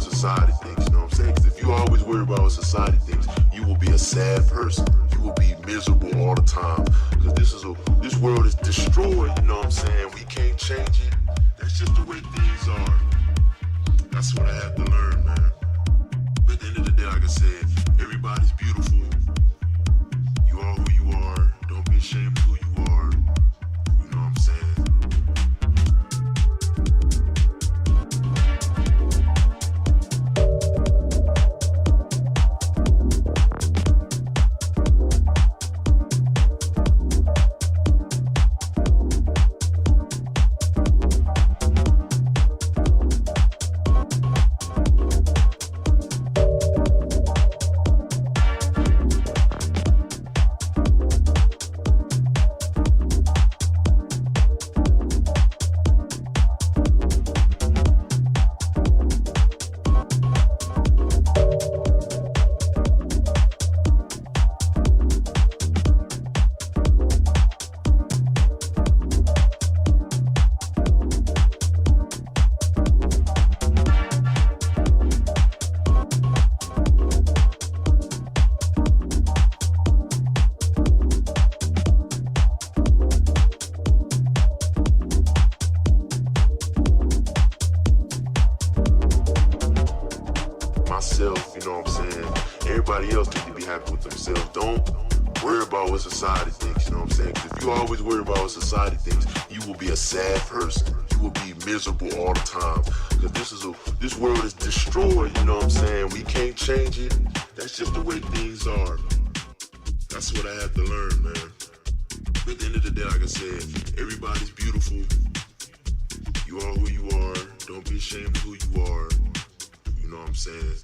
what society thinks, you know what I'm saying? Because if you always worry about what society thinks, you will be a sad person. You will be miserable all the time. Because this world is destroyed, you know what I'm saying? We can't change it. That's just the way things are. That's what I have to learn, man. But at the end of the day, like I said, everybody's beautiful. You are who you are. Don't be ashamed of who you are. You know what I'm saying? Myself, you know what I'm saying? Everybody else need to be happy with themselves. Don't worry about what society thinks, you know what I'm saying? 'Cause if you always worry about what society thinks, you will be a sad person. You will be miserable all the time. Because this world is destroyed, you know what I'm saying? We can't change it. That's just the way things are. That's what I have to learn, man. But at the end of the day, like I said, everybody's beautiful. You are who you are. Don't be ashamed of who you are. You know what I'm saying?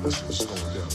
listen, it's going down.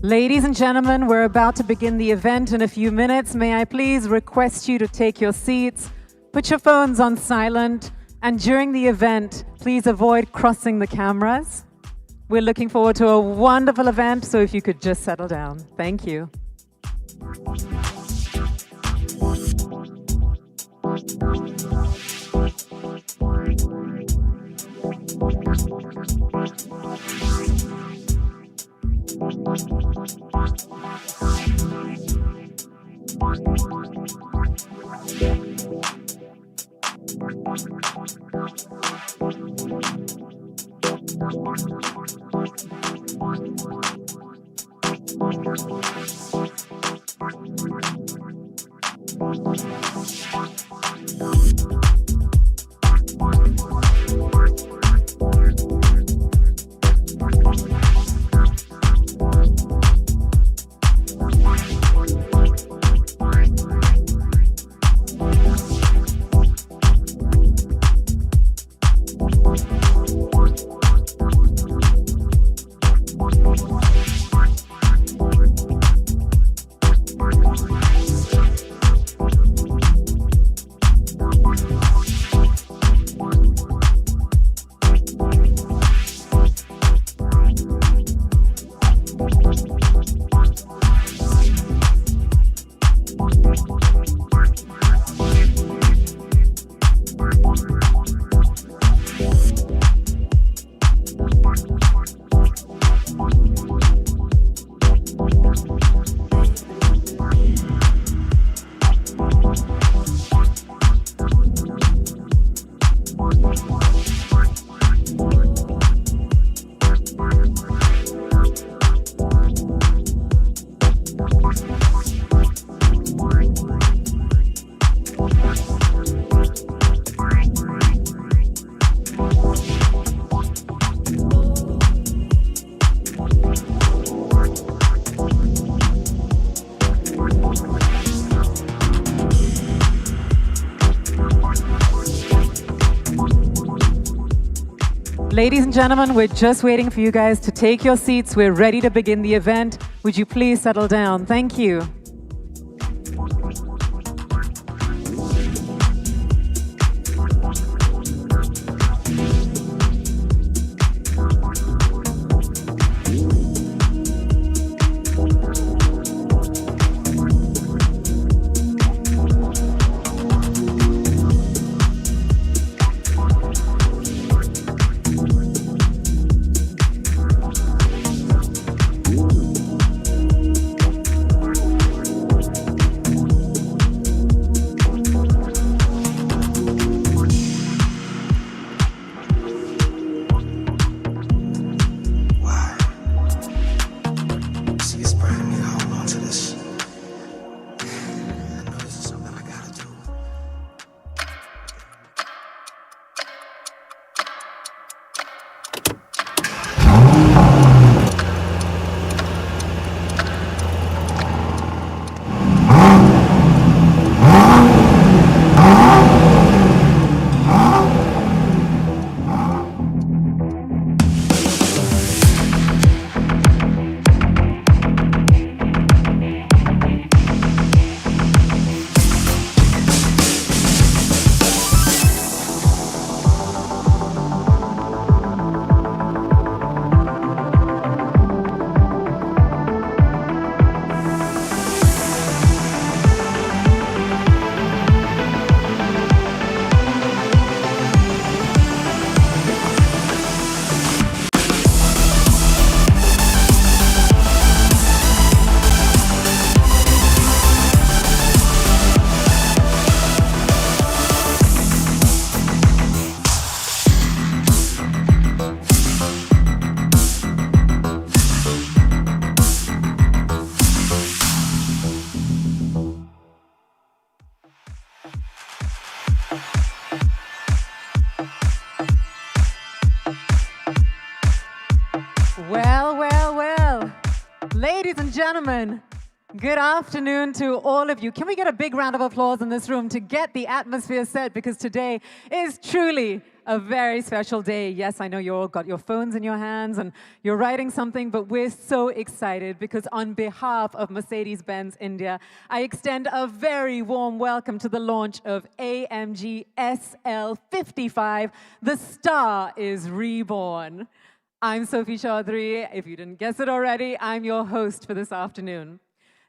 Ladies and gentlemen, we're about to begin the event in a few minutes. May I please request you to take your seats, put your phones on silent, and during the event, please avoid crossing the cameras. We're looking forward to a wonderful event, so if you could just settle down. Thank you. Ladies and gentlemen, we're just waiting for you guys to take your seats. We're ready to begin the event. Would you please settle down? Thank you. Well. Ladies and gentlemen, good afternoon to all of you. Can we get a big round of applause in this room to get the atmosphere set? Because today is truly a very special day. Yes, I know you all got your phones in your hands and you're writing something, but we're so excited because on behalf of Mercedes-Benz India, I extend a very warm welcome to the launch of AMG SL 55. The star is Reborn. I'm Sophie Chaudhary. If you didn't guess it already, I'm your host for this afternoon.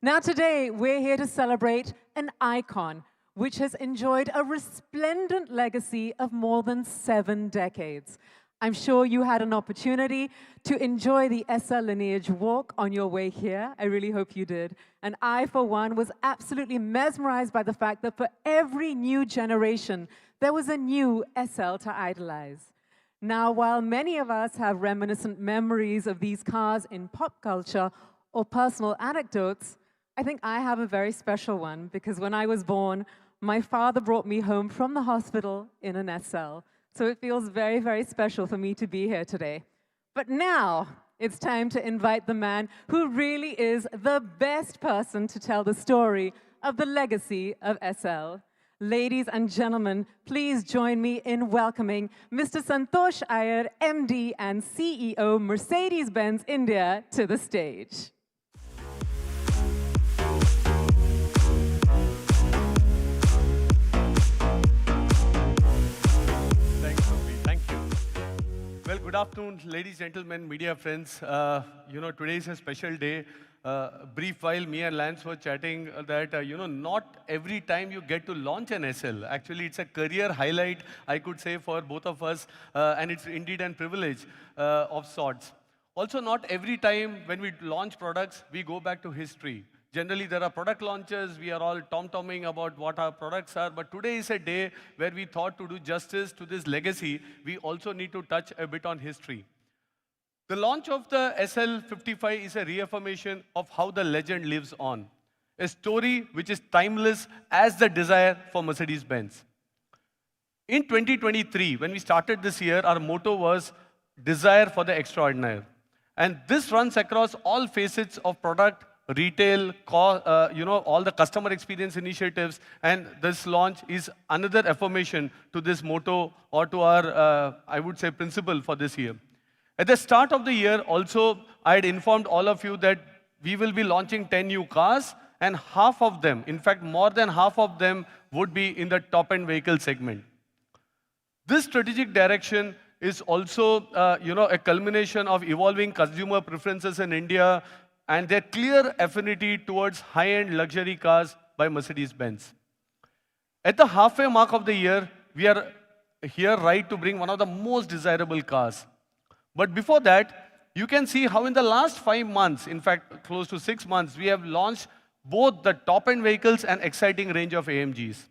Now today, we're here to celebrate an icon which has enjoyed a resplendent legacy of more than 7 decades. I'm sure you had an opportunity to enjoy the SL lineage walk on your way here. I really hope you did. And I, for one, was absolutely mesmerized by the fact that for every new generation, there was a new SL to idolize. Now, while many of us have reminiscent memories of these cars in pop culture or personal anecdotes, I think I have a very special one because when I was born, my father brought me home from the hospital in an SL. So it feels very, very special for me to be here today. But now it's time to invite the man who really is the best person to tell the story of the legacy of SL. Ladies and gentlemen, please join me in welcoming Mr. Santosh Iyer, MD and CEO, Mercedes-Benz India, to the stage. Thanks, Sophie. Thank you. Well, good afternoon, ladies, gentlemen, media friends. Today is a special day. Brief while me and Lance were chatting that, not every time you get to launch an SL. Actually, it's a career highlight, I could say, for both of us. And it's indeed a privilege of sorts. Also, not every time when we launch products, we go back to history. Generally, there are product launches. We are all tom-tomming about what our products are. But today is a day where we thought to do justice to this legacy, we also need to touch a bit on history. The launch of the SL55 is a reaffirmation of how the legend lives on. A story which is timeless as the desire for Mercedes-Benz. In 2023, when we started this year, our motto was desire for the extraordinary. And this runs across all facets of product, retail, all the customer experience initiatives, and this launch is another affirmation to this motto or to our, I would say, principle for this year. At the start of the year, also, I had informed all of you that we will be launching 10 new cars, and half of them, in fact, more than half of them, would be in the top-end vehicle segment. This strategic direction is also, a culmination of evolving consumer preferences in India and their clear affinity towards high-end luxury cars by Mercedes-Benz. At the halfway mark of the year, we are here right to bring one of the most desirable cars. But before that, you can see how in the last 5 months, in fact, close to 6 months, we have launched both the top-end vehicles and exciting range of AMGs.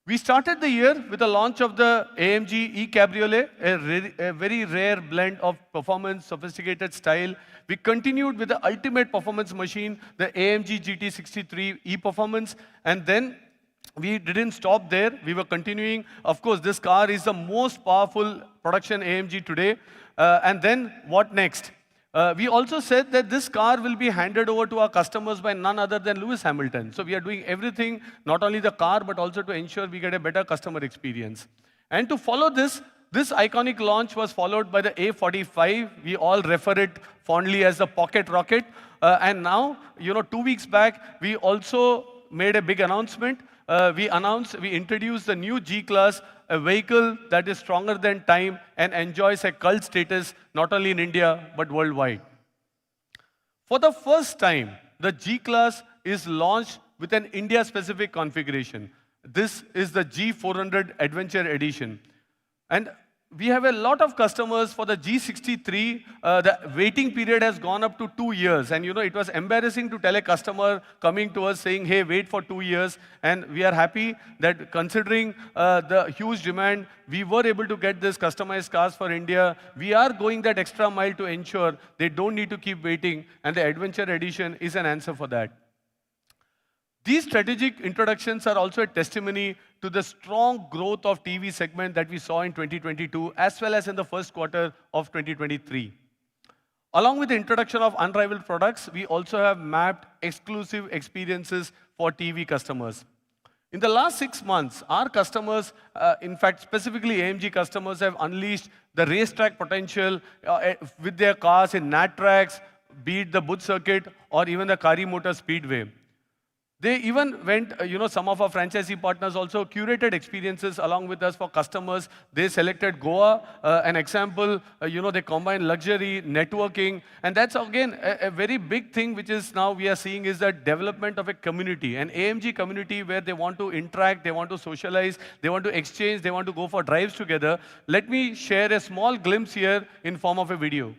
We started the year with the launch of the AMG e-Cabriolet, a very rare blend of performance, sophisticated style. We continued with the ultimate performance machine, the AMG GT63 e-Performance, and then we didn't stop there. We were continuing. Of course, this car is the most powerful production AMG today. And then what next? We also said that this car will be handed over to our customers by none other than Lewis Hamilton. So we are doing everything, not only the car, but also to ensure we get a better customer experience. And to follow this iconic launch was followed by the A45. We all refer it fondly as the pocket rocket. And now, 2 weeks back, we also made a big announcement. We introduced the new G-Class, a vehicle that is stronger than time and enjoys a cult status not only in India, but worldwide. For the first time, the G-Class is launched with an India-specific configuration. This is the G400 Adventure Edition. And we have a lot of customers for the G63. The waiting period has gone up to 2 years. And it was embarrassing to tell a customer coming to us saying, hey, wait for 2 years. And we are happy that considering the huge demand, we were able to get this customized cars for India. We are going that extra mile to ensure they don't need to keep waiting. And the Adventure Edition is an answer for that. These strategic introductions are also a testimony to the strong growth of TV segment that we saw in 2022, as well as in the first quarter of 2023. Along with the introduction of unrivaled products, we also have mapped exclusive experiences for TV customers. In the last 6 months, our customers, in fact, specifically AMG customers, have unleashed the racetrack potential with their cars in Nat tracks, be it the Buddh Circuit or even the Kari Motor Speedway. They even went, some of our franchisee partners also curated experiences along with us for customers. They selected Goa, an example, they combine luxury, networking, and that's again a very big thing which is now we are seeing is the development of a community, an AMG community where they want to interact, they want to socialize, they want to exchange, they want to go for drives together. Let me share a small glimpse here in form of a video.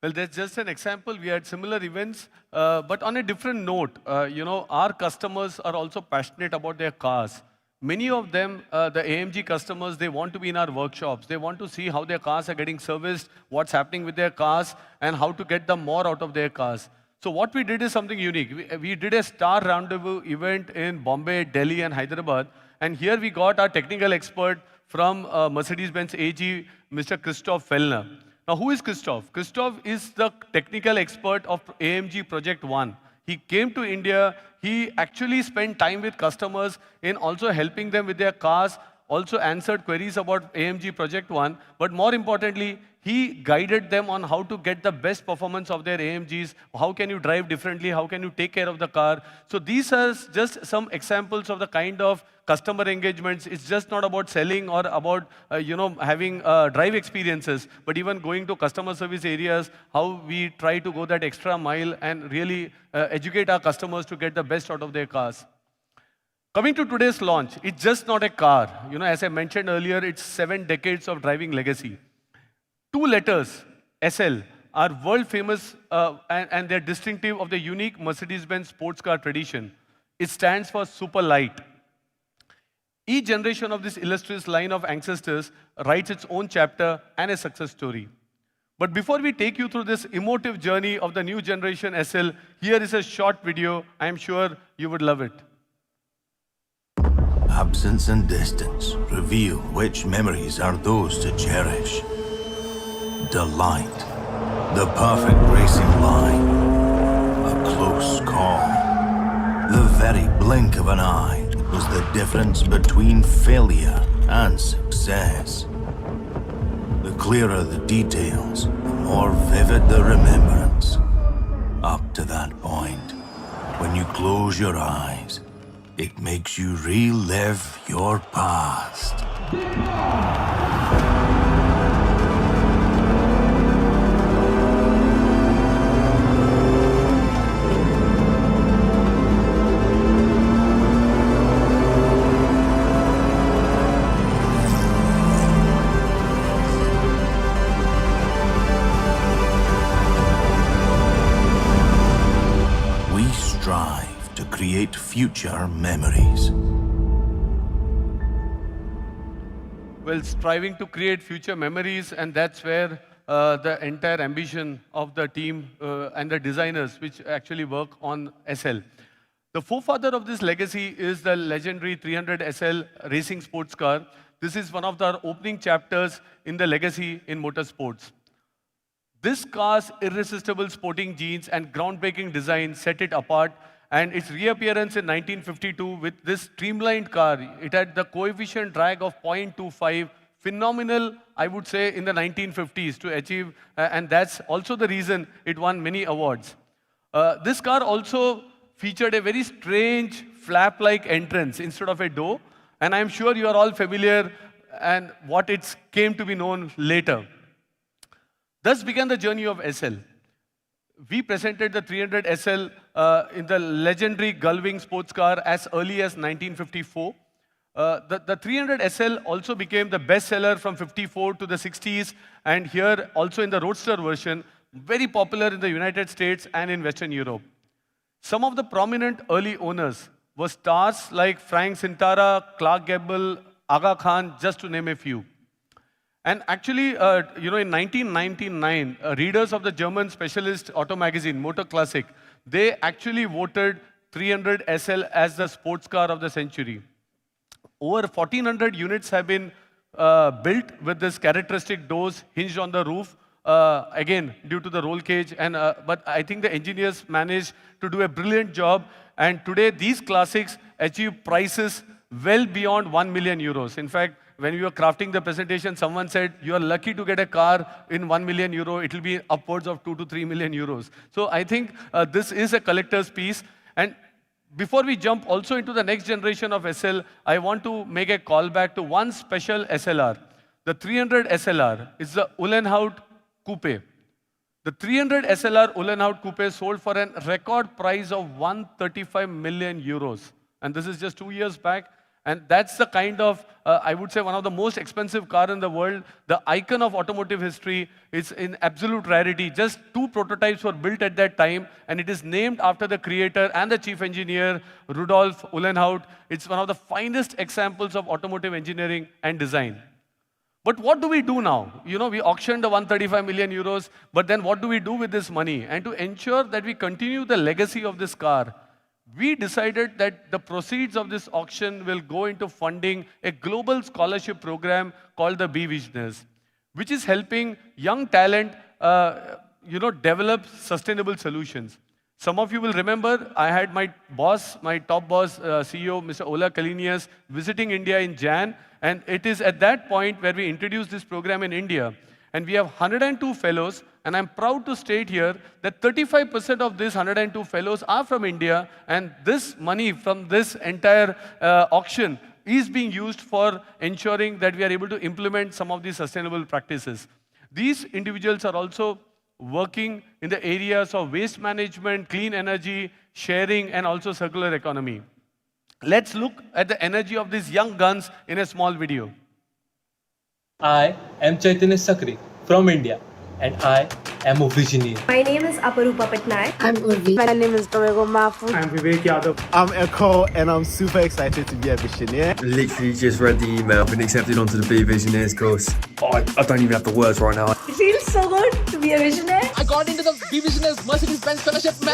Well, that's just an example. We had similar events, but on a different note. Our customers are also passionate about their cars. Many of them, the AMG customers, they want to be in our workshops. They want to see how their cars are getting serviced, what's happening with their cars, and how to get them more out of their cars. So what we did is something unique. We did a star rendezvous event in Bombay, Delhi, and Hyderabad. And here we got our technical expert from Mercedes-Benz AG, Mr. Christoph Fellner. Now, who is Christoph? Christoph is the technical expert of AMG Project One. He came to India. He actually spent time with customers in also helping them with their cars, also answered queries about AMG Project One. But more importantly, he guided them on how to get the best performance of their AMGs, how can you drive differently, how can you take care of the car. So these are just some examples of the kind of customer engagements. It's just not about selling or about having drive experiences, but even going to customer service areas, how we try to go that extra mile and really educate our customers to get the best out of their cars. Coming to today's launch, it's just not a car. As I mentioned earlier, it's 7 decades of driving legacy. 2 letters, SL, are world famous and they're distinctive of the unique Mercedes-Benz sports car tradition. It stands for super light. Each generation of this illustrious line of ancestors writes its own chapter and a success story. But before we take you through this emotive journey of the new generation SL, here is a short video. I am sure you would love it. Absence and distance reveal which memories are those to cherish. Delight, the perfect racing line, a close call, the very blink of an eye was the difference between failure and success. The clearer the details, the more vivid the remembrance. Up to that point, when you close your eyes, it makes you relive your past. Create future memories. Well, striving to create future memories, and that's where the entire ambition of the team and the designers which actually work on SL. The forefather of this legacy is the legendary 300 SL racing sports car. This is one of the opening chapters in the legacy in motorsports. This car's irresistible sporting genes and groundbreaking design set it apart. And its reappearance in 1952 with this streamlined car, it had the coefficient drag of 0.25, phenomenal, I would say, in the 1950s to achieve, and that's also the reason it won many awards. This car also featured a very strange flap-like entrance instead of a door, and I'm sure you are all familiar and what it came to be known later. Thus began the journey of SL. We presented the 300 SL in the legendary Gullwing sports car as early as 1954. The 300 SL also became the bestseller from 54 to the 60s, and here also in the Roadster version, very popular in the United States and in Western Europe. Some of the prominent early owners were stars like Frank Sinatra, Clark Gable, Aga Khan, just to name a few. And actually, in 1999, readers of the German specialist auto magazine, Motor Classic, they actually voted 300 SL as the sports car of the century. Over 1,400 units have been built with this characteristic doors hinged on the roof, again, due to the roll cage. But I think the engineers managed to do a brilliant job. And today, these classics achieve prices well beyond 1 million euros. In fact, when we were crafting the presentation, someone said, you are lucky to get a car in 1 million euro. It will be upwards of 2 to 3 million euros. So I think this is a collector's piece. And before we jump also into the next generation of SL, I want to make a call back to one special SLR. The 300 SLR is the Uhlenhaut Coupe. The 300 SLR Uhlenhaut Coupe sold for a record price of 135 million euros. And this is just 2 years back. And that's the kind of, I would say, one of the most expensive car in the world. The icon of automotive history. It's in absolute rarity. Just 2 prototypes were built at that time, and it is named after the creator and the chief engineer, Rudolf Uhlenhaut. It's one of the finest examples of automotive engineering and design. But what do we do now? We auctioned the 135 million euros, but then what do we do with this money? And to ensure that we continue the legacy of this car, we decided that the proceeds of this auction will go into funding a global scholarship program called the Be Visionaries, which is helping young talent, develop sustainable solutions. Some of you will remember, I had my boss, my top boss, CEO, Mr. Ola Kalinius, visiting India in Jan, and it is at that point where we introduced this program in India. And we have 102 fellows, and I'm proud to state here that 35% of these 102 fellows are from India, and this money from this entire auction is being used for ensuring that we are able to implement some of these sustainable practices. These individuals are also working in the areas of waste management, clean energy, sharing, and also circular economy. Let's look at the energy of these young guns in a small video. I am Chaitanya Sakri from India, and I am a visionary. My name is Aparupa Patnaik. I'm Urvi. My name is Dorego Mafu. I'm Vivek Yadav. I'm Echo, and I'm super excited to be a visionary. Literally just read the email, been accepted onto the Be Visionaries course. Oh, I don't even have the words right now. It feels so good to be a visionary. I got into the Be Visionaries Mercedes-Benz scholarship, man!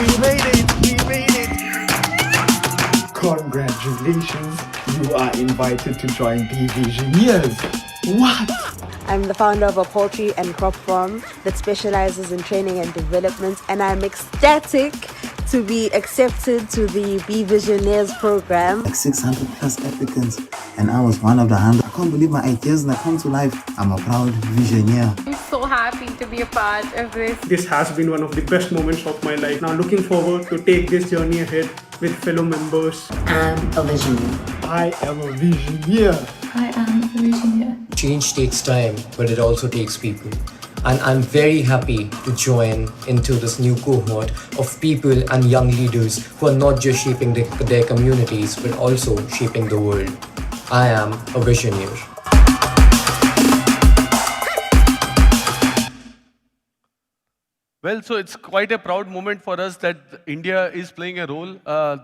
We made it! Congratulations, you are invited to join the Visionaries. What? I'm the founder of a poultry and crop farm that specializes in training and development, and I'm ecstatic to be accepted to the Be Visionaries program. Like 600 plus applicants, and I was one of the 100. I can't believe my ideas that come to life. I'm a proud visionary. I'm so happy to be a part of this. This has been one of the best moments of my life. Now looking forward to take this journey ahead with fellow members. I'm a visionary. I am a visionary. I am a visionary. Change takes time, but it also takes people. And I'm very happy to join into this new cohort of people and young leaders who are not just shaping their communities, but also shaping the world. I am a visionary. Well, so it's quite a proud moment for us that India is playing a role.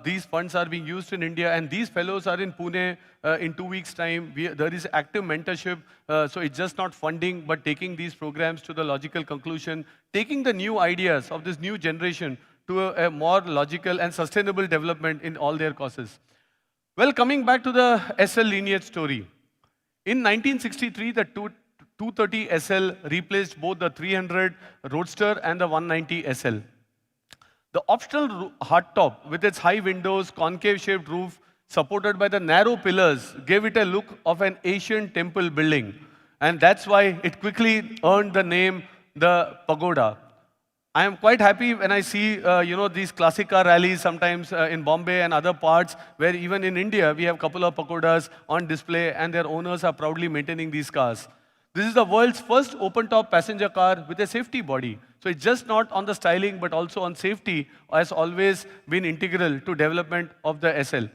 These funds are being used in India, and these fellows are in Pune in 2 weeks' time. There is active mentorship, so it's just not funding, but taking these programs to the logical conclusion, taking the new ideas of this new generation to a more logical and sustainable development in all their causes. Well, coming back to the SL lineage story. In 1963, the 230 SL replaced both the 300 Roadster and the 190 SL. The optional hardtop with its high windows, concave-shaped roof, supported by the narrow pillars, gave it a look of an Asian temple building. And that's why it quickly earned the name the Pagoda. I am quite happy when I see, these classic car rallies sometimes in Bombay and other parts, where even in India, we have a couple of Pagodas on display, and their owners are proudly maintaining these cars. This is the world's first open-top passenger car with a safety body. So it's just not on the styling, but also on safety, has always been integral to development of the SL.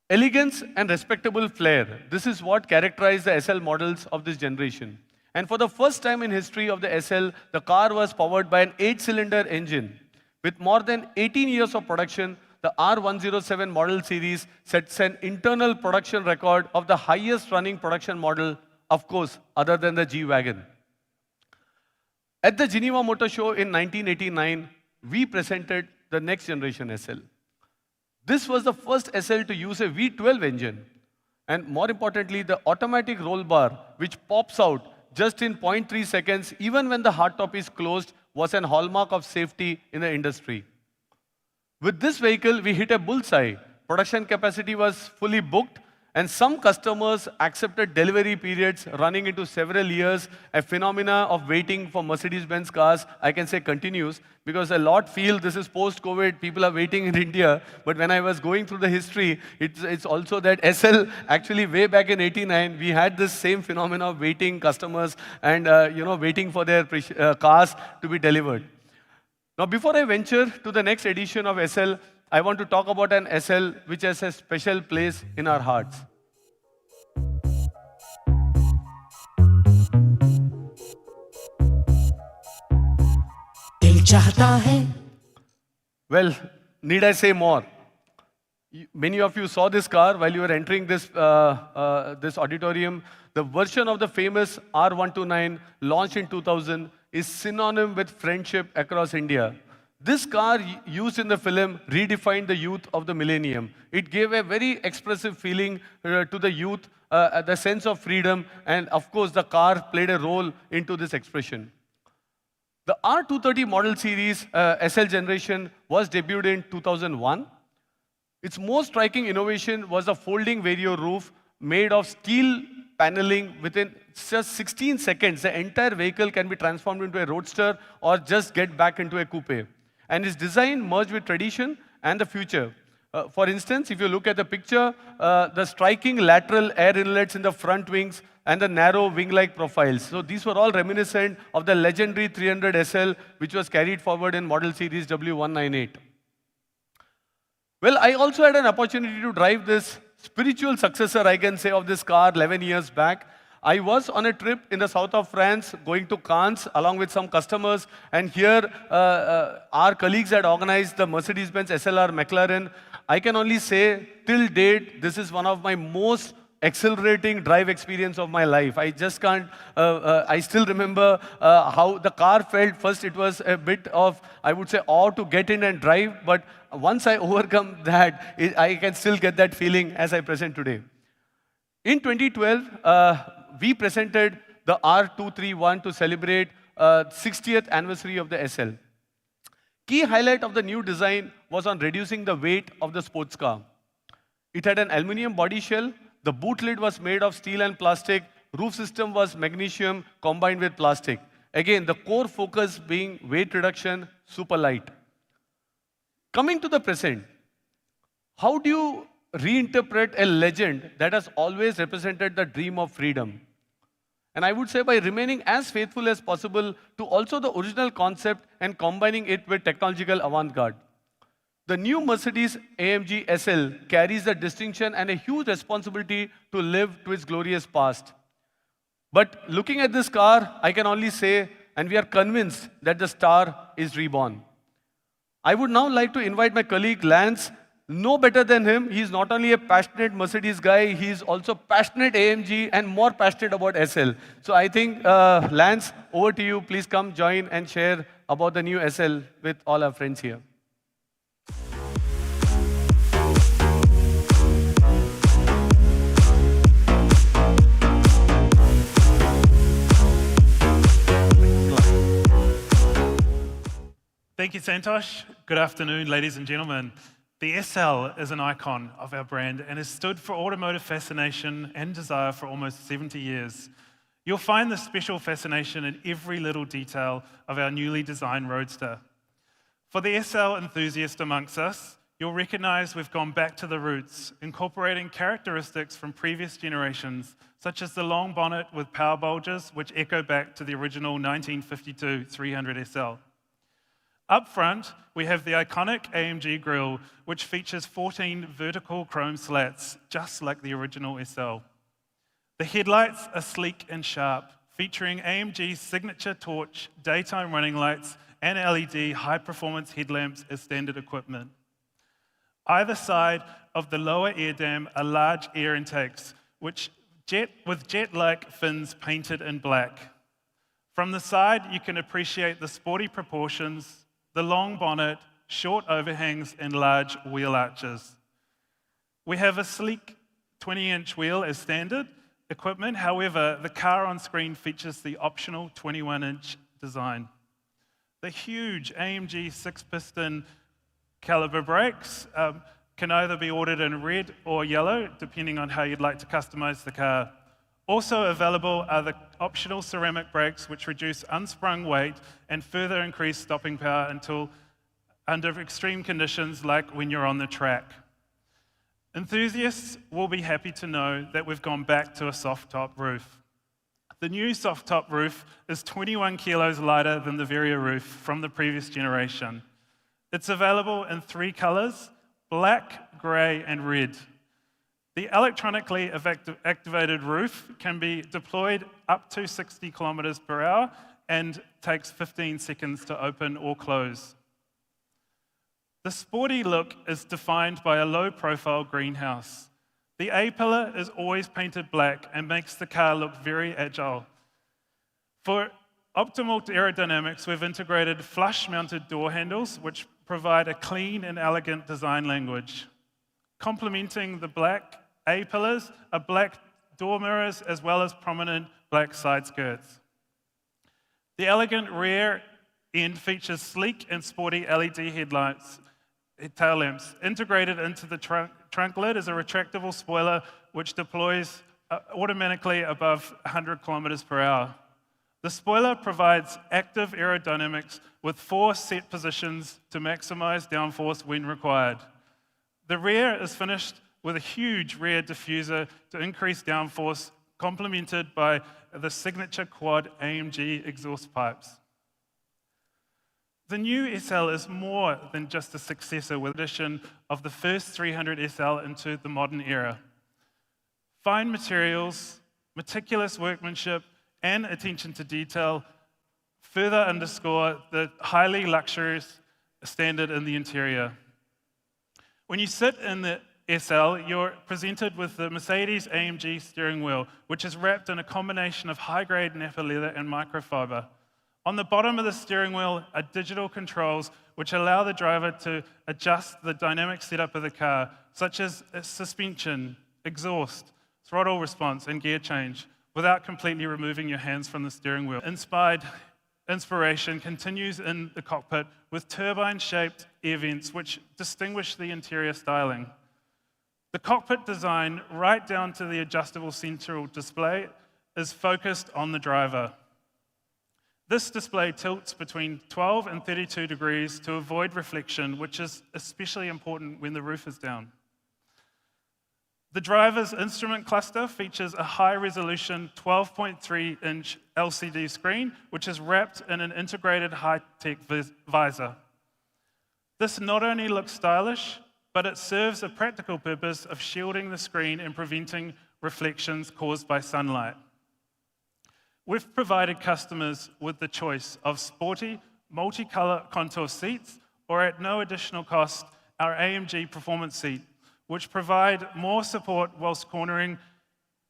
Elegance and respectable flair. This is what characterized the SL models of this generation. And for the first time in history of the SL, the car was powered by an 8-cylinder engine. With more than 18 years of production, the R107 model series sets an internal production record of the highest running production model, of course, other than the G-Wagon. At the Geneva Motor Show in 1989, we presented the next generation SL. This was the first SL to use a V12 engine. And more importantly, the automatic roll bar, which pops out just in 0.3 seconds, even when the hardtop is closed, was an hallmark of safety in the industry. With this vehicle, we hit a bullseye. Production capacity was fully booked, and some customers accepted delivery periods running into several years. A phenomena of waiting for Mercedes-Benz cars, I can say, continues, because a lot feel this is post-COVID, people are waiting in India. But when I was going through the history, it's also that SL, actually way back in '89, we had this same phenomena of waiting customers and waiting for their cars to be delivered. Now, before I venture to the next edition of SL, I want to talk about an SL which has a special place in our hearts. चाहता है. Well, need I say more? Many of you saw this car while you were entering this auditorium. The version of the famous R129 launched in 2000 is synonym with friendship across India. This car used in the film redefined the youth of the millennium. It gave a very expressive feeling to the youth, the sense of freedom, and of course the car played a role into this expression. The R230 model series SL generation was debuted in 2001. Its most striking innovation was the folding vario roof made of steel paneling. Within just 16 seconds, the entire vehicle can be transformed into a roadster or just get back into a coupe. And its design merged with tradition and the future. For instance, if you look at the picture, the striking lateral air inlets in the front wings and the narrow wing-like profiles. So these were all reminiscent of the legendary 300 SL, which was carried forward in model series W198. Well, I also had an opportunity to drive this spiritual successor, I can say, of this car 11 years back. I was on a trip in the south of France, going to Cannes, along with some customers, and here our colleagues had organized the Mercedes-Benz SLR McLaren. I can only say, till date, this is one of my most exhilarating drive experience of my life. I just can't, I still remember how the car felt. First, it was a bit of, I would say, awe to get in and drive, but once I overcome that, I can still get that feeling as I present today. In 2012, we presented the R231 to celebrate 60th anniversary of the SL. Key highlight of the new design was on reducing the weight of the sports car. It had an aluminum body shell. The boot lid was made of steel and plastic. Roof system was magnesium combined with plastic. Again, the core focus being weight reduction, super light. Coming to the present, how do you reinterpret a legend that has always represented the dream of freedom? And I would say by remaining as faithful as possible to also the original concept and combining it with technological avant-garde. The new Mercedes-AMG SL carries the distinction and a huge responsibility to live to its glorious past. But looking at this car, I can only say, and we are convinced that the star is reborn. I would now like to invite my colleague Lance. No better than him, he's not only a passionate Mercedes guy, he's also passionate AMG and more passionate about SL. So I think, Lance, over to you. Please come join and share about the new SL with all our friends here. Thank you, Santosh. Good afternoon, ladies and gentlemen. The SL is an icon of our brand and has stood for automotive fascination and desire for almost 70 years. You'll find this special fascination in every little detail of our newly designed Roadster. For the SL enthusiast amongst us, you'll recognize we've gone back to the roots, incorporating characteristics from previous generations, such as the long bonnet with power bulges, which echo back to the original 1952 300 SL. Up front, we have the iconic AMG grille, which features 14 vertical chrome slats, just like the original SL. The headlights are sleek and sharp, featuring AMG's signature torch, daytime running lights, and LED high-performance headlamps as standard equipment. Either side of the lower air dam are large air intakes, with jet-like fins painted in black. From the side, you can appreciate the sporty proportions, the long bonnet, short overhangs, and large wheel arches. We have a sleek 20-inch wheel as standard equipment. However, the car on screen features the optional 21-inch design. The huge AMG 6-piston caliber brakes can either be ordered in red or yellow, depending on how you'd like to customize the car. Also available are the optional ceramic brakes, which reduce unsprung weight and further increase stopping power until under extreme conditions like when you're on the track. Enthusiasts will be happy to know that we've gone back to a soft top roof. The new soft top roof is 21 kilos lighter than the Vario roof from the previous generation. It's available in 3 colors: black, gray, and red. The electronically activated roof can be deployed up to 60 kilometers per hour and takes 15 seconds to open or close. The sporty look is defined by a low-profile greenhouse. The A-pillar is always painted black and makes the car look very agile. For optimal aerodynamics, we've integrated flush-mounted door handles, which provide a clean and elegant design language. Complementing the black A-pillars are black door mirrors as well as prominent black side skirts. The elegant rear end features sleek and sporty LED headlights, tail lamps. Integrated into the trunk lid is a retractable spoiler which deploys automatically above 100 kilometers per hour. The spoiler provides active aerodynamics with 4 set positions to maximize downforce when required. The rear is finished with a huge rear diffuser to increase downforce, complemented by the signature quad AMG exhaust pipes. The new SL is more than just a successor with the addition of the first 300 SL into the modern era. Fine materials, meticulous workmanship, and attention to detail further underscore the highly luxurious standard in the interior. When you sit in the SL, you're presented with the Mercedes-AMG steering wheel, which is wrapped in a combination of high-grade Napa leather and microfiber. On the bottom of the steering wheel are digital controls which allow the driver to adjust the dynamic setup of the car, such as suspension, exhaust, throttle response, and gear change, without completely removing your hands from the steering wheel. Inspiration continues in the cockpit with turbine-shaped air vents which distinguish the interior styling. The cockpit design, right down to the adjustable central display, is focused on the driver. This display tilts between 12 and 32 degrees to avoid reflection, which is especially important when the roof is down. The driver's instrument cluster features a high-resolution 12.3-inch LCD screen, which is wrapped in an integrated high-tech visor. This not only looks stylish, but it serves a practical purpose of shielding the screen and preventing reflections caused by sunlight. We've provided customers with the choice of sporty, multi-color contour seats, or at no additional cost, our AMG Performance Seat, which provide more support whilst cornering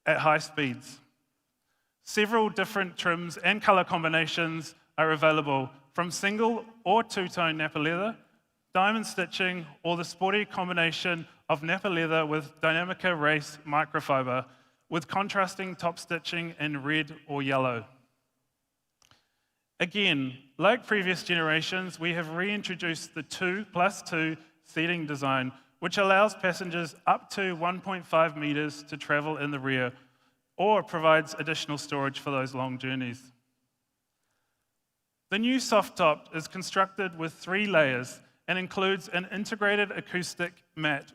at high speeds. Several different trims and color combinations are available, from single or two-tone Napa leather, diamond stitching, or the sporty combination of Napa leather with Dynamica Race microfiber, with contrasting top stitching in red or yellow. Again, like previous generations, we have reintroduced the 2+2 seating design, which allows passengers up to 1.5 meters to travel in the rear, or provides additional storage for those long journeys. The new soft top is constructed with 3 layers and includes an integrated acoustic mat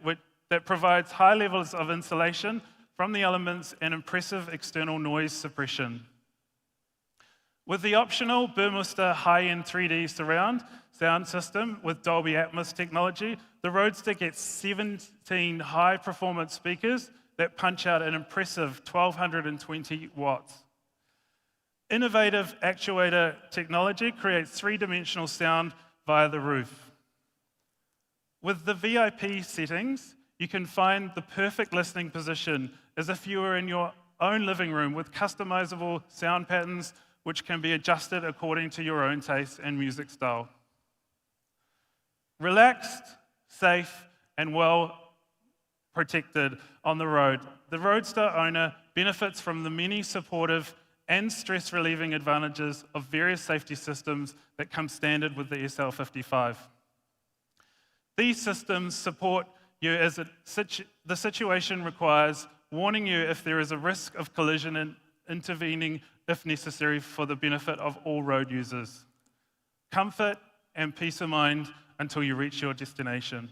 that provides high levels of insulation from the elements and impressive external noise suppression. With the optional Burmester high-end 3D surround sound system with Dolby Atmos technology, the Roadster gets 17 high-performance speakers that punch out an impressive 1,220 watts. Innovative actuator technology creates 3-dimensional sound via the roof. With the VIP settings, you can find the perfect listening position as if you were in your own living room with customizable sound patterns which can be adjusted according to your own taste and music style. Relaxed, safe, and well protected on the road, the Roadster owner benefits from the many supportive and stress-relieving advantages of various safety systems that come standard with the SL55. These systems support you as the situation requires, warning you if there is a risk of collision and intervening if necessary for the benefit of all road users. Comfort and peace of mind until you reach your destination.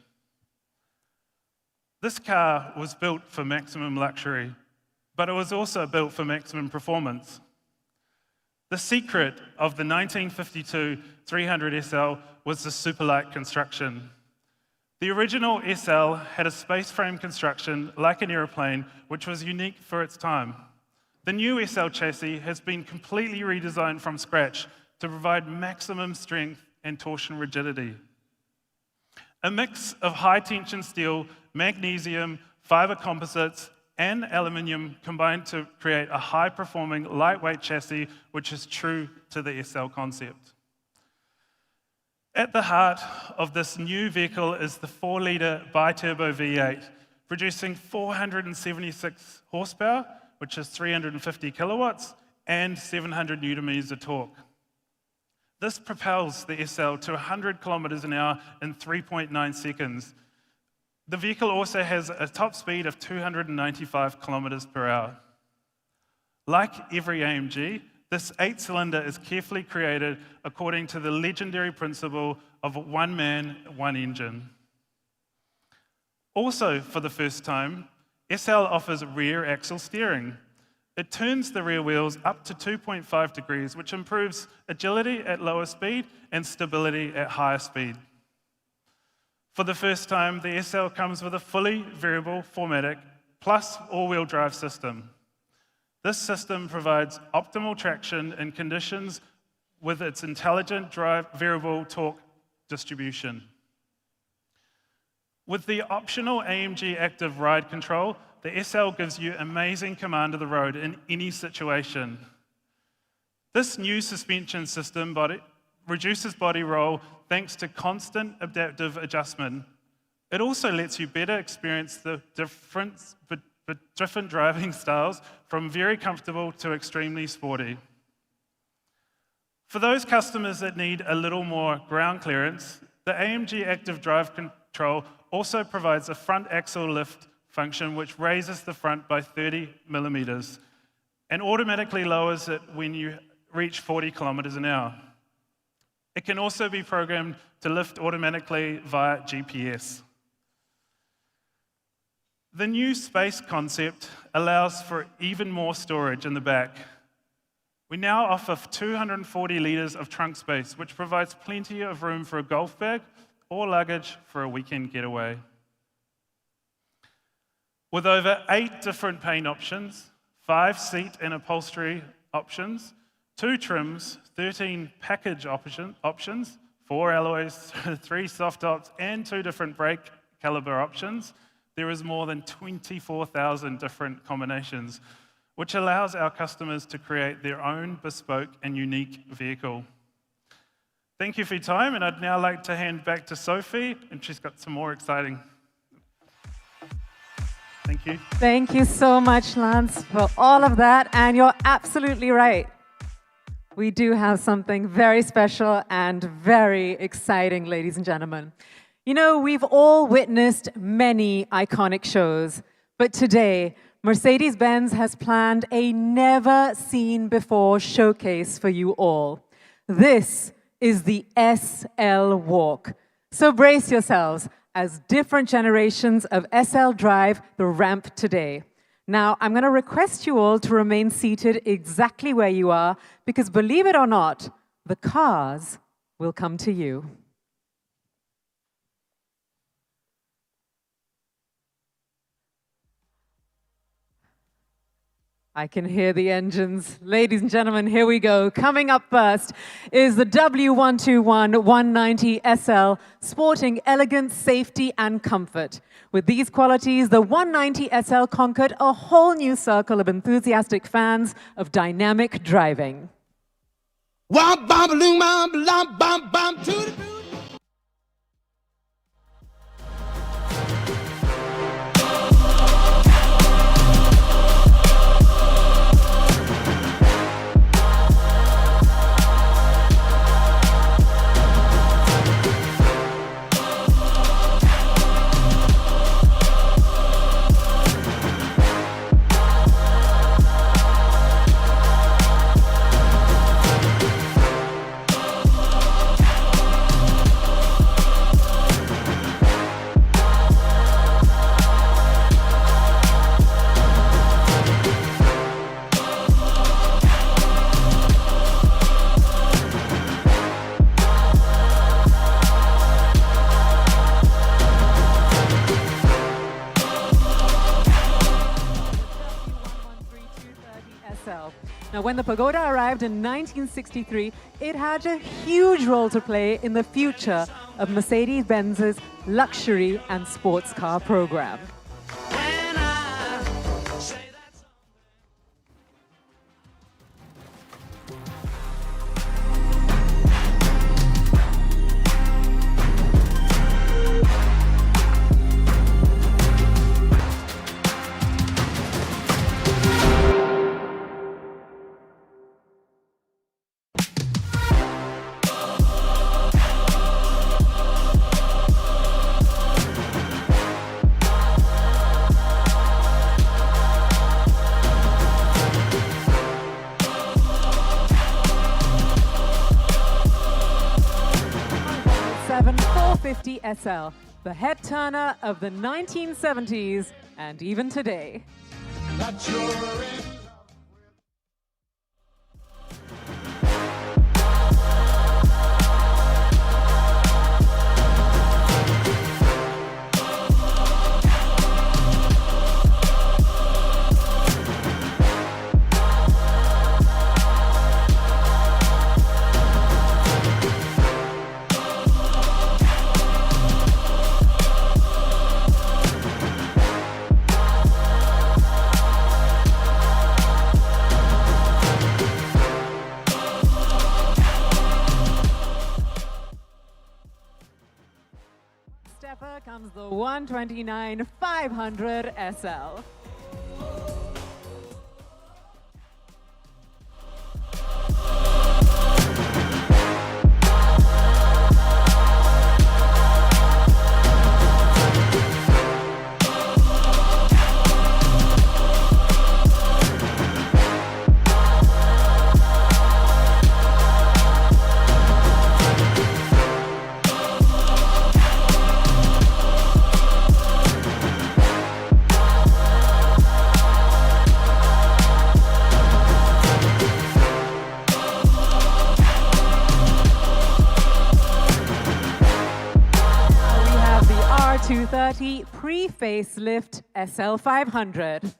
This car was built for maximum luxury, but it was also built for maximum performance. The secret of the 1952 300 SL was the superlight construction. The original SL had a space frame construction like an aeroplane, which was unique for its time. The new SL chassis has been completely redesigned from scratch to provide maximum strength and torsion rigidity. A mix of high-tension steel, magnesium, fiber composites, and aluminium combined to create a high-performing, lightweight chassis, which is true to the SL concept. At the heart of this new vehicle is the 4-litre bi-turbo V8, producing 476 horsepower, which is 350 kilowatts, and 700 newton-meters of torque. This propels the SL to 100 kilometers an hour in 3.9 seconds. The vehicle also has a top speed of 295 kilometers per hour. Like every AMG, this 8-cylinder is carefully created according to the legendary principle of one man, one engine. Also, for the first time, SL offers rear axle steering. It turns the rear wheels up to 2.5 degrees, which improves agility at lower speed and stability at higher speed. For the first time, the SL comes with a fully variable 4MATIC plus all-wheel drive system. This system provides optimal traction in conditions with its intelligent variable torque distribution. With the optional AMG Active Ride Control, the SL gives you amazing command of the road in any situation. This new suspension system reduces body roll thanks to constant adaptive adjustment. It also lets you better experience the different driving styles, from very comfortable to extremely sporty. For those customers that need a little more ground clearance, the AMG Active Drive Control also provides a front axle lift function which raises the front by 30 millimeters and automatically lowers it when you reach 40 kilometers an hour. It can also be programmed to lift automatically via GPS. The new space concept allows for even more storage in the back. We now offer 240 litres of trunk space, which provides plenty of room for a golf bag or luggage for a weekend getaway. With over 8 different paint options, 5 seat and upholstery options, 2 trims, 13 package options, 4 alloys, 3 soft tops, and 2 different brake caliber options, there is more than 24,000 different combinations, which allows our customers to create their own bespoke and unique vehicle. Thank you for your time, and I'd now like to hand back to Sophie, and she's got some more exciting. Thank you. Thank you so much, Lance, for all of that, and you're absolutely right. We do have something very special and very exciting, ladies and gentlemen. You know, we've all witnessed many iconic shows, but today, Mercedes-Benz has planned a never-seen-before showcase for you all. This is the SL Walk. So brace yourselves as different generations of SL drive the ramp today. Now, I'm going to request you all to remain seated exactly where you are, because believe it or not, the cars will come to you. I can hear the engines. Ladies and gentlemen, here we go. Coming up first is the W121 190 SL, sporting elegance, safety, and comfort. With these qualities, the 190 SL conquered a whole new circle of enthusiastic fans of dynamic driving. Now, when the Pagoda arrived in 1963, it had a huge role to play in the future of Mercedes-Benz's luxury and sports car program. SL, the head turner of the 1970s and even today. Stepper comes the 129 500 SL. R230 pre-facelift SL500.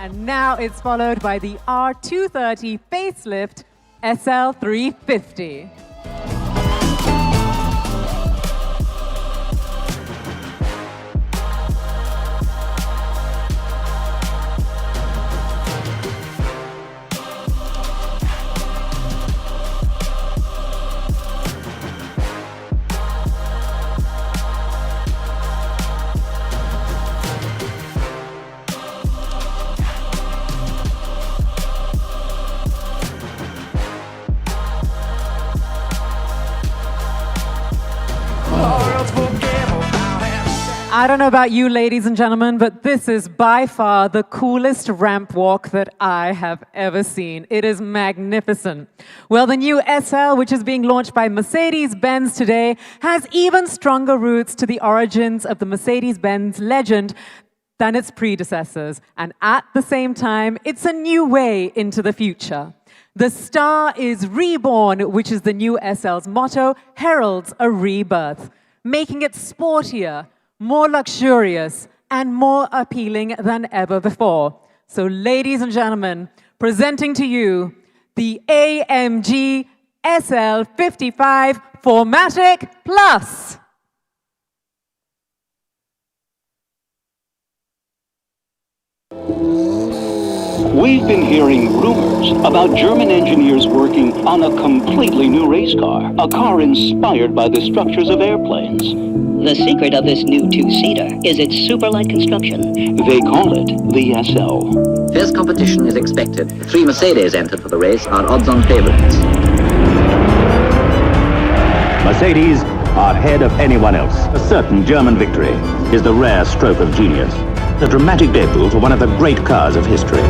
And now it's followed by the R230 facelift SL350. I don't know about you, ladies and gentlemen, but this is by far the coolest ramp walk that I have ever seen. It is magnificent. Well, the new SL, which is being launched by Mercedes-Benz today, has even stronger roots to the origins of the Mercedes-Benz legend than its predecessors. And at the same time, it's a new way into the future. The star is Reborn, which is the new SL's motto, heralds a rebirth, making it sportier, more luxurious, and more appealing than ever before. So, ladies and gentlemen, presenting to you the AMG SL55 4MATIC Plus. We've been hearing rumors about German engineers working on a completely new race car, a car inspired by the structures of airplanes. The secret of this new two-seater is its super-light construction. They call it the SL. Fierce competition is expected. The 3 Mercedes entered for the race are odds-on favorites. Mercedes are ahead of anyone else. A certain German victory is the rare stroke of genius. The dramatic debut for one of the great cars of history.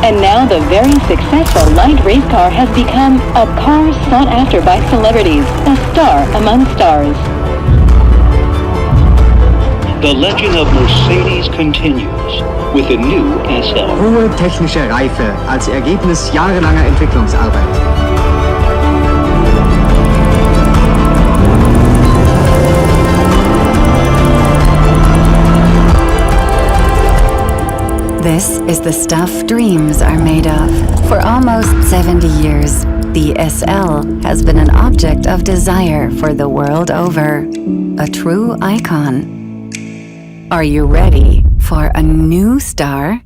And now the very successful light race car has become a car sought after by celebrities, a star among stars. The legend of Mercedes continues with the new SL. Hohe technische Reife als Ergebnis jahrelanger Entwicklungsarbeit. This is the stuff dreams are made of. For almost 70 years, the SL has been an object of desire for the world over. A true icon. Are you ready for a new star?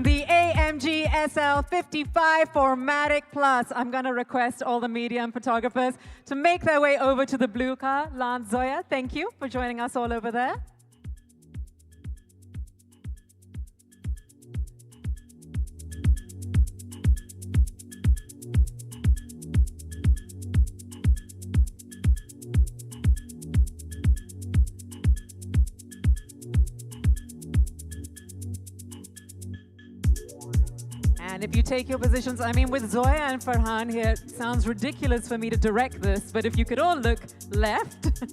The AMG SL 55 4MATIC Plus. I'm going to request all the media and photographers to make their way over to the blue car. Lance, Zoya, thank you for joining us all over there. And if you take your positions, I mean, with Zoya and Farhan here, it sounds ridiculous for me to direct this, but if you could all look left.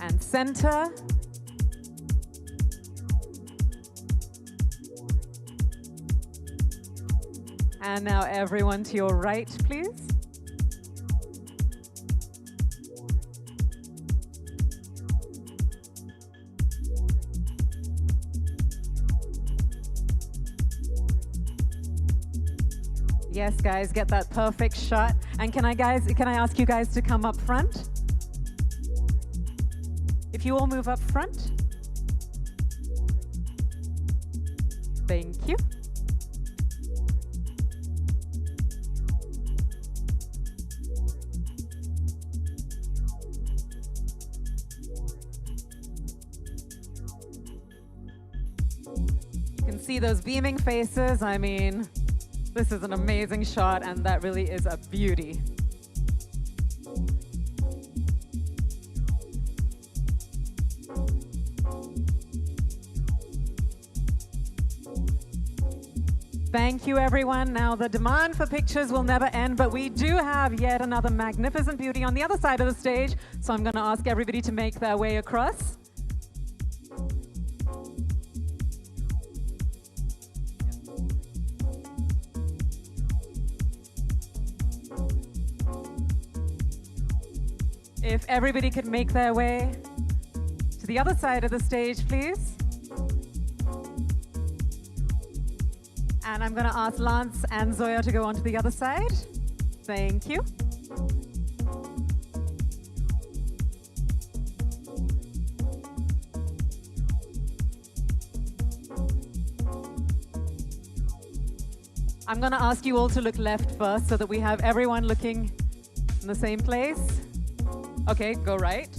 and center. And now everyone to your right, please. Yes, guys, get that perfect shot. And can I ask you guys to come up front? If you all move up front. Thank you. You can see those beaming faces. I mean, this is an amazing shot, and that really is a beauty. Thank you, everyone. Now, the demand for pictures will never end, but we do have yet another magnificent beauty on the other side of the stage, so I'm going to ask everybody to make their way across. If everybody could make their way to the other side of the stage, please. And I'm going to ask Lance and Zoya to go on to the other side. Thank you. I'm going to ask you all to look left first so that we have everyone looking in the same place. Okay, go right.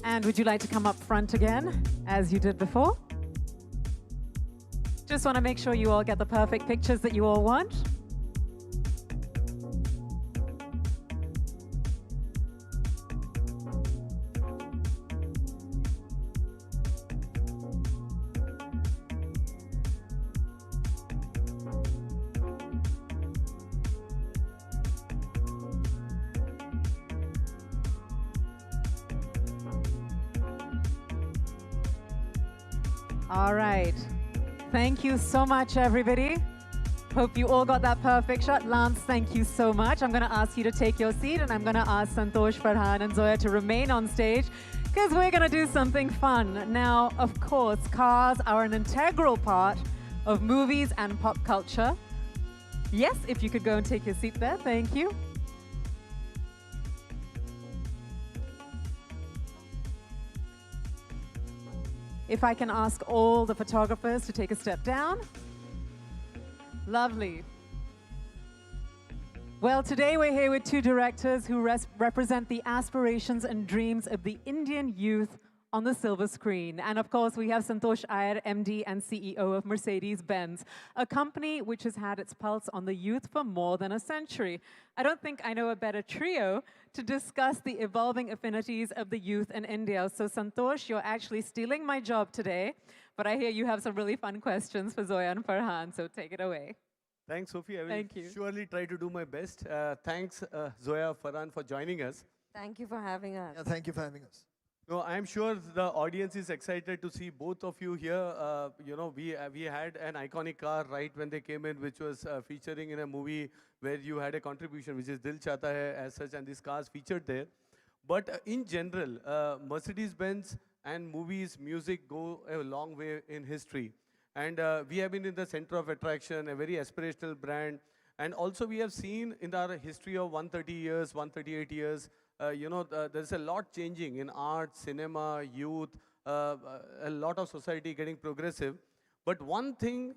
And would you like to come up front again, as you did before? Just want to make sure you all get the perfect pictures that you all want. All right. Thank you so much, everybody. Hope you all got that perfect shot. Lance, thank you so much. I'm going to ask you to take your seat, and I'm going to ask Santosh, Farhan, and Zoya to remain on stage because we're going to do something fun. Now, of course, cars are an integral part of movies and pop culture. Yes, if you could go and take your seat there. Thank you. If I can ask all the photographers to take a step down. Lovely. Well, today we're here with two directors who represent the aspirations and dreams of the Indian youth on the silver screen. And of course, we have Santosh Iyer, MD and CEO of Mercedes-Benz, a company which has had its pulse on the youth for more than a century. I don't think I know a better trio to discuss the evolving affinities of the youth in India. So Santosh, you're actually stealing my job today, but I hear you have some really fun questions for Zoya and Farhan, so take it away. Thanks, Sophie. I will surely try to do my best. Thanks, Zoya, Farhan, for joining us. Thank you for having us. Yeah, thank you for having us. No, I'm sure the audience is excited to see both of you here. You know, we had an iconic car right when they came in, which was featuring in a movie where you had a contribution, which is Dil Chahta Hai as such, and this car's featured there. But in general, Mercedes-Benz and movies, music go a long way in history. And we have been in the center of attraction, a very aspirational brand. And also we have seen in our history of 130 years, 138 years, there's a lot changing in art, cinema, youth, a lot of society getting progressive. But one thing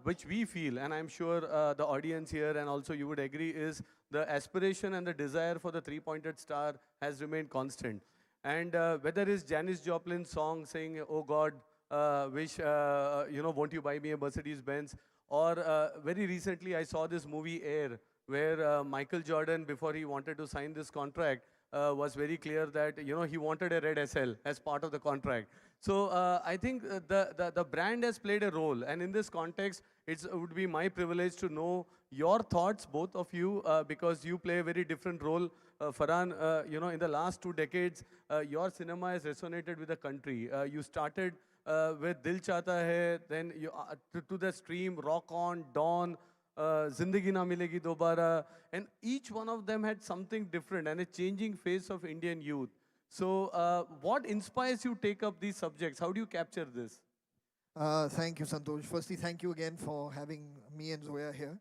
which we feel, and I'm sure the audience here and also you would agree, is the aspiration and the desire for the three-pointed star has remained constant. And whether it's Janis Joplin's song saying, oh God, won't you buy me a Mercedes-Benz? Or very recently, I saw this movie Air, where Michael Jordan, before he wanted to sign this contract, was very clear that he wanted a red SL as part of the contract. So I think the brand has played a role, and in this context, it would be my privilege to know your thoughts, both of you, because you play a very different role. Farhan, in the last 2 decades, your cinema has resonated with the country. You started with Dil Chahta Hai, then you, to the stream, Rock On, Dawn, Zindagi Na Milegi Dobara, and each one of them had something different and a changing face of Indian youth. So what inspires you to take up these subjects? How do you capture this? Thank you, Santosh. Firstly, thank you again for having me and Zoya here.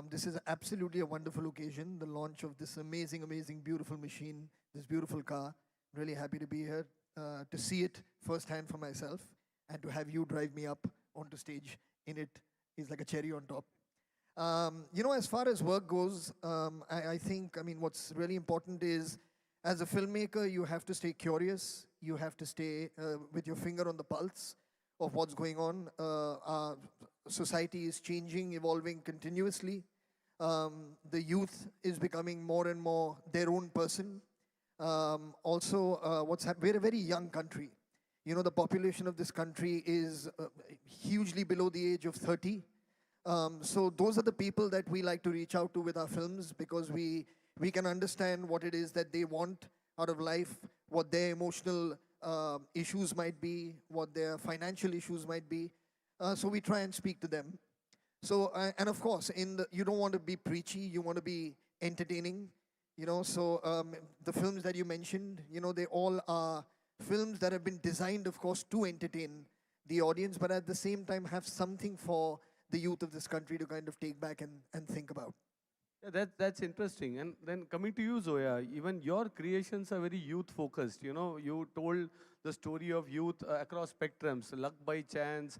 This is absolutely a wonderful occasion, the launch of this amazing, amazing, beautiful machine, this beautiful car. Really happy to be here, to see it firsthand for myself, and to have you drive me up onto stage in it is like a cherry on top. As far as work goes, I think, what's really important is, as a filmmaker, you have to stay curious. You have to stay with your finger on the pulse of what's going on. Our society is changing, evolving continuously. The youth is becoming more and more their own person. Also, we're a very young country. The population of this country is hugely below the age of 30. So those are the people that we like to reach out to with our films, because we can understand what it is that they want out of life, what their emotional issues might be, what their financial issues might be. So we try and speak to them. So, and of course, you don't want to be preachy, you want to be entertaining. So the films that you mentioned, they all are films that have been designed, of course, to entertain the audience, but at the same time have something for the youth of this country to kind of take back and think about. Yeah, that's interesting. And then coming to you, Zoya, even your creations are very youth-focused. You told the story of youth across spectrums, Luck by Chance,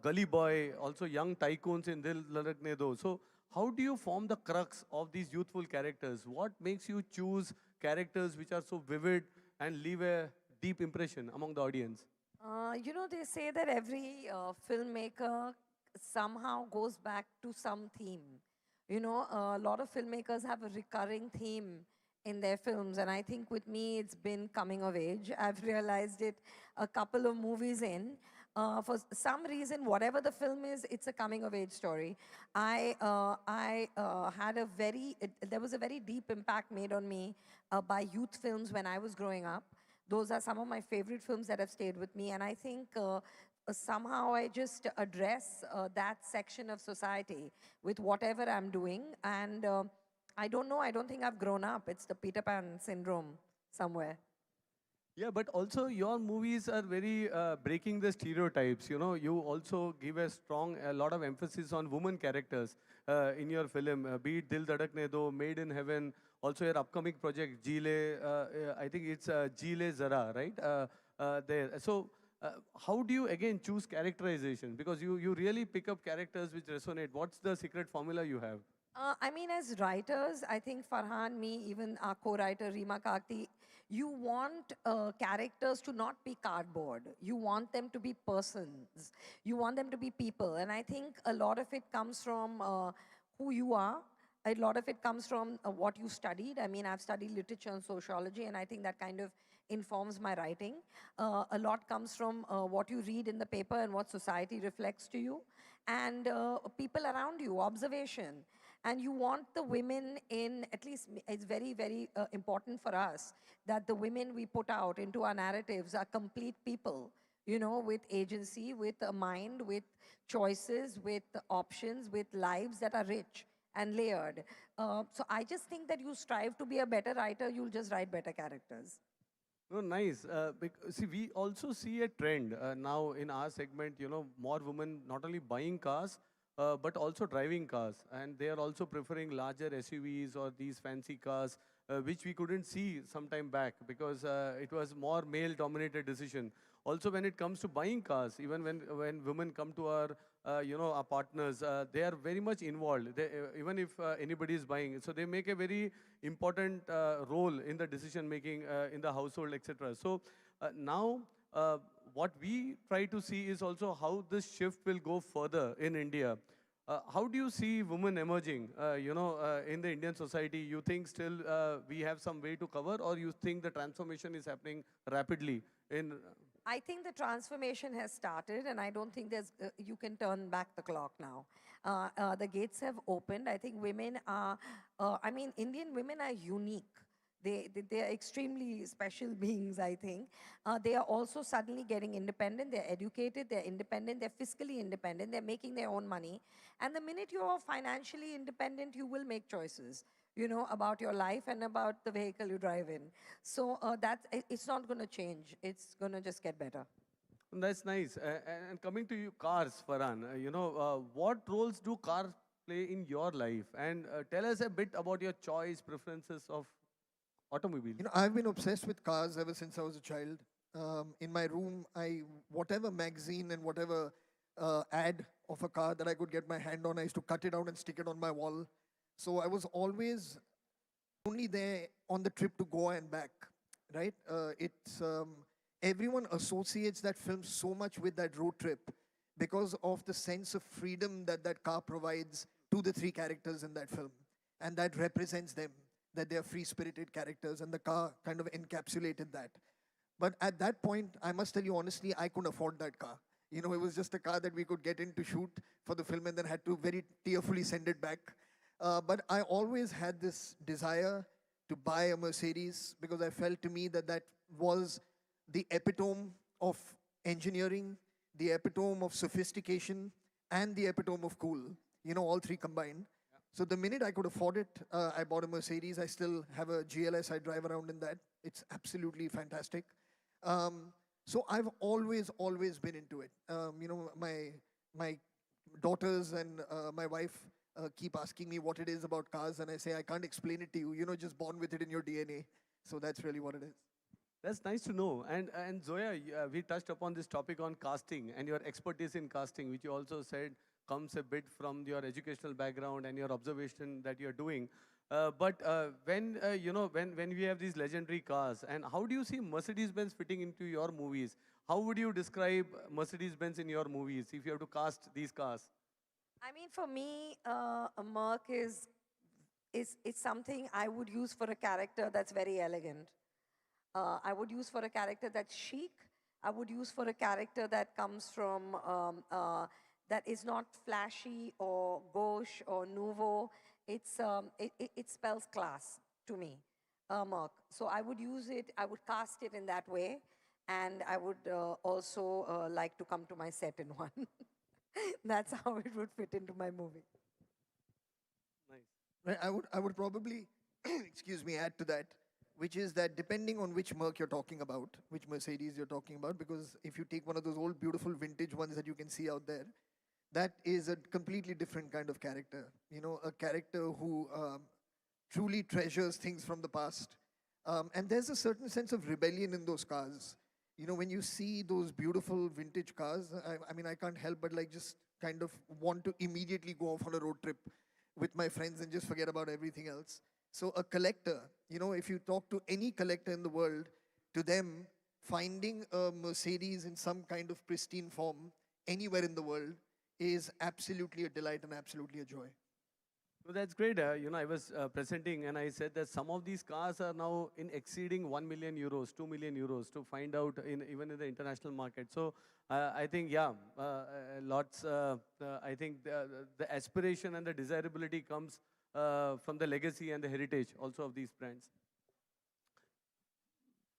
Gully Boy, also young tycoons in Dil Ladakne Do. So how do you form the crux of these youthful characters? What makes you choose characters which are so vivid and leave a deep impression among the audience? They say that every filmmaker somehow goes back to some theme. A lot of filmmakers have a recurring theme in their films, and I think with me it's been coming of age. I've realized it a couple of movies in. For some reason, whatever the film is, it's a coming of age story. There was a very deep impact made on me by youth films when I was growing up. Those are some of my favorite films that have stayed with me, and I think somehow I just address that section of society with whatever I'm doing. And I don't know, I don't think I've grown up. It's the Peter Pan syndrome somewhere. Yeah, but also your movies are very breaking the stereotypes. You also give a lot of emphasis on women characters in your film, be it Dil Dhadakne Do, Made in Heaven, also your upcoming project, Jeele, I think it's Jeele Zara, right? There. So how do you again choose characterization? Because you really pick up characters which resonate. What's the secret formula you have? As writers, I think Farhan, me, even our co-writer Reema Kakti, you want characters to not be cardboard. You want them to be persons. You want them to be people. And I think a lot of it comes from who you are. A lot of it comes from what you studied. I've studied literature and sociology, and I think that kind of informs my writing. A lot comes from what you read in the paper and what society reflects to you, and people around you, observation. And you want the women in, at least it's very, very important for us, that the women we put out into our narratives are complete people, with agency, with a mind, with choices, with options, with lives that are rich and layered. So I just think that you strive to be a better writer, you'll just write better characters. Oh, nice. See, we also see a trend now in our segment, more women not only buying cars, but also driving cars. And they are also preferring larger SUVs or these fancy cars, which we couldn't see some time back because it was more male-dominated decision. Also, when it comes to buying cars, even when women come to our, our partners, they are very much involved. Even if anybody is buying, so they make a very important role in the decision-making in the household, etc. So now, what we try to see is also how this shift will go further in India. how do you see women emerging, in the Indian society? You think still we have some way to cover, or you think the transformation is happening rapidly in? I think the transformation has started, and I don't think there's you can turn back the clock now. The gates have opened. I think women are, Indian women are unique. They are extremely special beings, I think. They are also suddenly getting independent. They're educated, they're independent, they're fiscally independent, they're making their own money. And the minute you're financially independent, you will make choices, about your life and about the vehicle you drive in. So it's not going to change. It's going to just get better. That's nice. And coming to you, cars, Farhan, what roles do cars play in your life? And tell us a bit about your choice, preferences of automobiles. I've been obsessed with cars ever since I was a child. In my room, whatever magazine and whatever ad of a car that I could get my hand on, I used to cut it out and stick it on my wall. So I was always only there on the trip to Goa and back, right? Everyone associates that film so much with that road trip because of the sense of freedom that that car provides to the three characters in that film. And that represents them, that they're free-spirited characters, and the car kind of encapsulated that. But at that point, I must tell you honestly, I couldn't afford that car. It was just a car that we could get in to shoot for the film and then had to very tearfully send it back. But I always had this desire to buy a Mercedes because I felt to me that that was the epitome of engineering, the epitome of sophistication, and the epitome of cool, all three combined. Yeah. So the minute I could afford it, I bought a Mercedes. I still have a GLS. I drive around in that. It's absolutely fantastic. So I've always been into it. My daughters and my wife keep asking me what it is about cars, and I say, I can't explain it to you. Just born with it in your DNA. So that's really what it is. That's nice to know. And Zoya, we touched upon this topic on casting and your expertise in casting, which you also said comes a bit from your educational background and your observation that you're doing. But when we have these legendary cars, and how do you see Mercedes-Benz fitting into your movies? How would you describe Mercedes-Benz in your movies if you have to cast these cars? For me, a Merc is something I would use for a character that's very elegant. I would use for a character that's chic. I would use for a character that comes from, that is not flashy or gauche or nouveau. It spells class to me, Merc. So I would use it, I would cast it in that way, and I would also like to come to my set in one. That's how it would fit into my movie. Nice. Right, I would probably, excuse me, add to that, which is that depending on which Merc you're talking about, which Mercedes you're talking about, because if you take one of those old beautiful vintage ones that you can see out there, that is a completely different kind of character. A character who truly treasures things from the past. And there's a certain sense of rebellion in those cars. When you see those beautiful vintage cars, I can't help but just kind of want to immediately go off on a road trip with my friends and just forget about everything else. So a collector, if you talk to any collector in the world, to them, finding a Mercedes in some kind of pristine form anywhere in the world is absolutely a delight and absolutely a joy. Well, that's great. I was presenting and I said that some of these cars are now exceeding 1 million euros, 2 million euros to find out even in the international market. So I think, lots, I think the aspiration and the desirability comes from the legacy and the heritage also of these brands.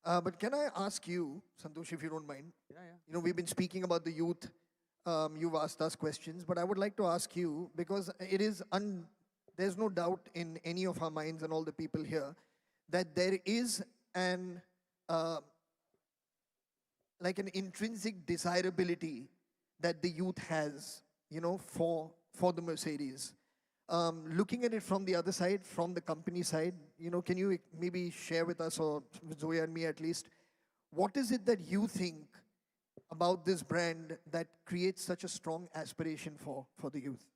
But can I ask you, Santosh, if you don't mind? Yeah. We've been speaking about the youth. You've asked us questions, but I would like to ask you, because it is there's no doubt in any of our minds and all the people here that there is an intrinsic desirability that the youth has, for the Mercedes. Looking at it from the other side, from the company side, can you maybe share with us, or with Zoya and me at least, what is it that you think about this brand that creates such a strong aspiration for the youth?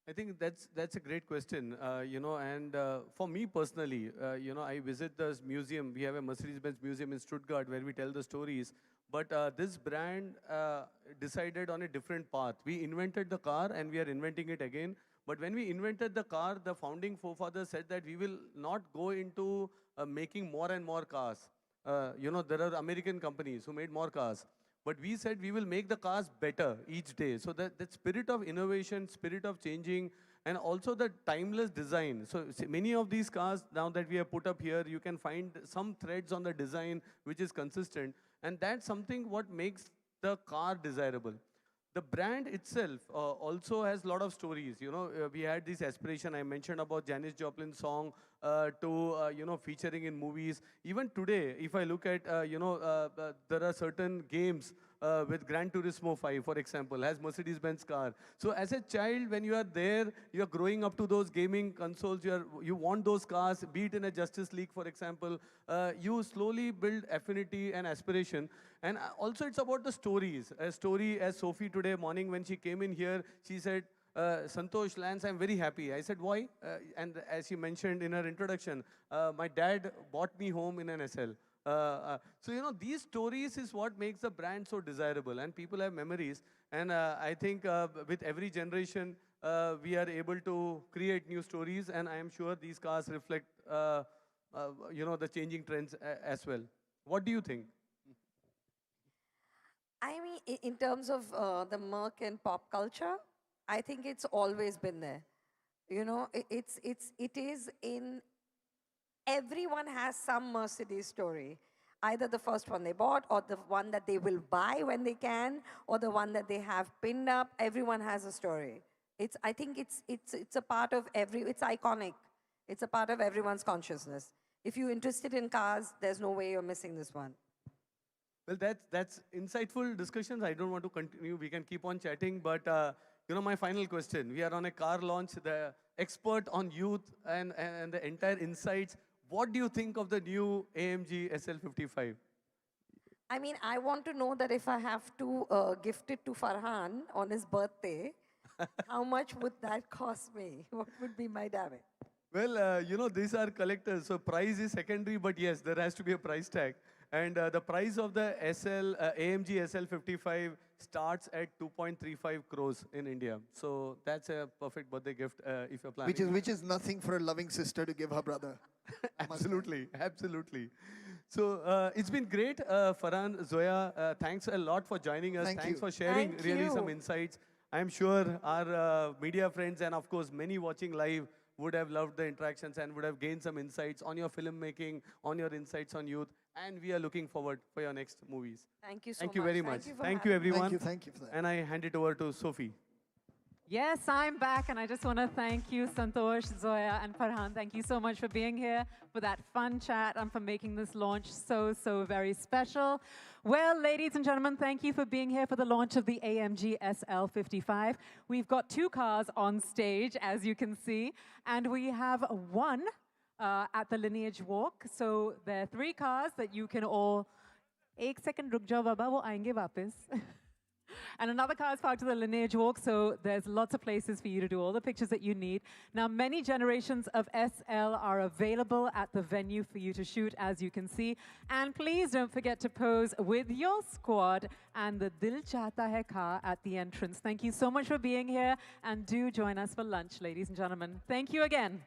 I think that's a great question, and for me personally, I visit this museum. We have a Mercedes-Benz museum in Stuttgart where we tell the stories. But this brand decided on a different path. We invented the car and we are inventing it again. But when we invented the car, the founding forefathers said that we will not go into making more and more cars. There are American companies who made more cars. But we said we will make the cars better each day. So that spirit of innovation, spirit of changing, and also the timeless design. So many of these cars now that we have put up here, you can find some threads on the design which is consistent. And that's something what makes the car desirable. The brand itself also has a lot of stories. We had this aspiration. I mentioned about Janis Joplin's song to featuring in movies. Even today, if I look at there are certain games with Gran Turismo 5, for example, has Mercedes-Benz car. So as a child, when you are there, you are growing up to those gaming consoles. You want those cars, be it in a Justice League, for example. You slowly build affinity and aspiration. And also, it's about the stories. A story, as Sophie today morning when she came in here, she said, Santosh, Lance, I'm very happy. I said, why? And as she mentioned in her introduction, my dad bought me home in an SL. So, these stories is what makes the brand so desirable, and people have memories. And I think with every generation, we are able to create new stories, and I am sure these cars reflect, the changing trends as well. What do you think? I mean, in terms of the Merc and pop culture, I think it's always been there. It is in, everyone has some Mercedes story. Either the first one they bought, or the one that they will buy when they can, or the one that they have pinned up. Everyone has a story. I think it's a part of it's iconic. It's a part of everyone's consciousness. If you're interested in cars, there's no way you're missing this one. Well, that's insightful discussions. I don't want to continue. We can keep on chatting. But, my final question. We are on a car launch. The expert on youth and the entire insights. What do you think of the new AMG SL55? I mean, I want to know that if I have to gift it to Farhan on his birthday, how much would that cost me? What would be my damage? Well, these are collectors, so price is secondary, but yes, there has to be a price tag. And the price of the AMG SL55 starts at 2.35 crores in India. So that's a perfect birthday gift if you're planning. Which is nothing for a loving sister to give her brother. Absolutely, absolutely. So it's been great, Farhan, Zoya. Thanks a lot for joining us. Thanks for sharing really some insights. I'm sure our media friends and of course many watching live would have loved the interactions and would have gained some insights on your filmmaking, on your insights on youth. And we are looking forward for your next movies. Thank you so much. Thank you very much. Thank you, everyone. Thank you for that. And I hand it over to Sophie. Yes, I'm back, and I just want to thank you, Santosh, Zoya, and Farhan. Thank you so much for being here, for that fun chat, and for making this launch so very special. Well, ladies and gentlemen, thank you for being here for the launch of the AMG SL55. We've got two cars on stage, as you can see, and we have one at the Lineage Walk. So there are three cars that you can all... Ek second, ruk jao baba, wo aayenge wapis. And another car is parked to the Lineage Walk, so there's lots of places for you to do all the pictures that you need. Now, many generations of SL are available at the venue for you to shoot, as you can see. And please don't forget to pose with your squad and the Dil Chahta Hai car at the entrance. Thank you so much for being here, and do join us for lunch, ladies and gentlemen. Thank you again.